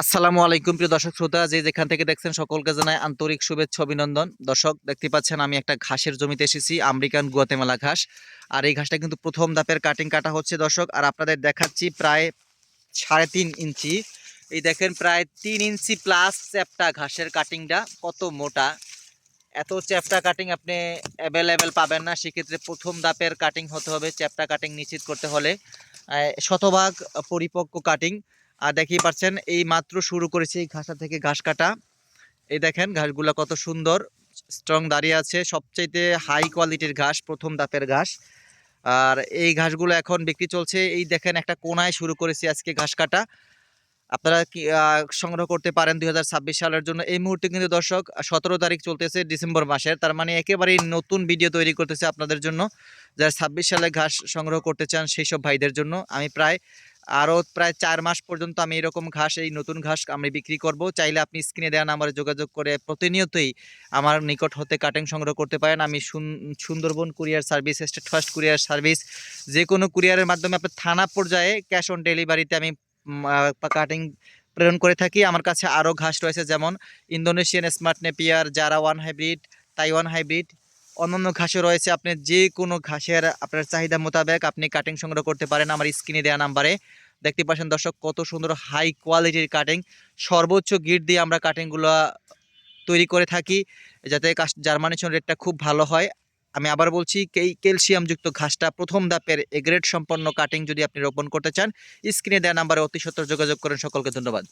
আসসালামু আলাইকুম প্রিয় দর্শক শ্রোতা, যে যেখান থেকে দেখছেন সকলকে জানাই আন্তরিক শুভেচ্ছা অভিনন্দন। দর্শক দেখতে পাচ্ছেন আমি একটা ঘাসের জমিতে এসেছি, আমেরিকান গুয়াতেমালা ঘাস। আর এই ঘাসটা কিন্তু প্রথম ধাপের কাটিং কাটা হচ্ছে দর্শক। আর আপনাদের দেখাচ্ছি প্রায় 3.5 ইঞ্চি। এই দেখেন প্রায় 3 ইঞ্চি প্লাস চ্যাপ্টা ঘাসের কাটিংটা কত মোটা। এত চ্যাপ্টা কাটিং আপনি অ্যাভেলেবেল পাবেন না, সেক্ষেত্রে প্রথম ধাপের কাটিং হতে হবে। চ্যাপ্টা কাটিং নিশ্চিত করতে হলে শতভাগ পরিপক্ক কাটিং। আর দেখতেই পাচ্ছেন এই মাত্র শুরু করেছি এই ঘাসা থেকে ঘাস কাটা। এই দেখেন ঘাসগুলো কত সুন্দর স্ট্রং দাঁড়িয়ে আছে, সবচাইতে হাই কোয়ালিটির ঘাস, প্রথম ধাপের ঘাস। আর এই ঘাসগুলো এখন বিক্রি চলছে। এই দেখেন একটা কোনায় শুরু করেছি আজকে ঘাস কাটা। আপনারা কি সংগ্রহ করতে পারেন 2026 সালের জন্য। এই মুহূর্তে কিন্তু দর্শক 17 তারিখ চলতেছে ডিসেম্বর মাসের, তার মানে একেবারেই নতুন ভিডিও তৈরি করতেছে আপনাদের জন্য। যারা 26 সালে ঘাস সংগ্রহ করতে চান সেই সব ভাইদের জন্য আমি প্রায় 4 মাস পর্যন্ত আমি এরকম ঘাস, এই নতুন ঘাস আমি বিক্রি করব। চাইলে আপনি স্ক্রিনে দেওয়া নাম্বারে যোগাযোগ করে প্রতিনিয়তই আমার নিকট হতে কাটিং সংগ্রহ করতে পারেন। আমি Sundarban courier service, state first courier service, যে কোনো কুরিয়ারের মাধ্যমে আপনার থানা পর্যায়ে ক্যাশ অন ডেলিভারিতে আমি কাটিং প্রেরণ করে থাকি। আমার কাছে আরও ঘাস রয়েছে, যেমন Indonesian smart Napier, Zara one hybrid, Taiwan hybrid, অন্যান্য ঘাসও রয়েছে। আপনি যে কোনো ঘাসের আপনার চাহিদা মোতাবেক আপনি কাটিং সংগ্রহ করতে পারেন আমার স্ক্রিনে দেওয়া নাম্বারে। দেখতে পাচ্ছেন দর্শক কত সুন্দর হাই কোয়ালিটির কাটিং, সর্বোচ্চ গিট দিয়ে আমরা কাটিংগুলো তৈরি করে থাকি, যাতে জার্মানেশন রেটটা খুব ভালো হয়। আমি আবার বলছি, ক্যালসিয়ামযুক্ত ঘাসটা প্রথম ধাপের এ গ্রেড সম্পন্ন কাটিং যদি আপনি রোপণ করতে চান, স্ক্রিনে দেওয়া নাম্বারে অতি সত্বর যোগাযোগ করেন। সকলকে ধন্যবাদ।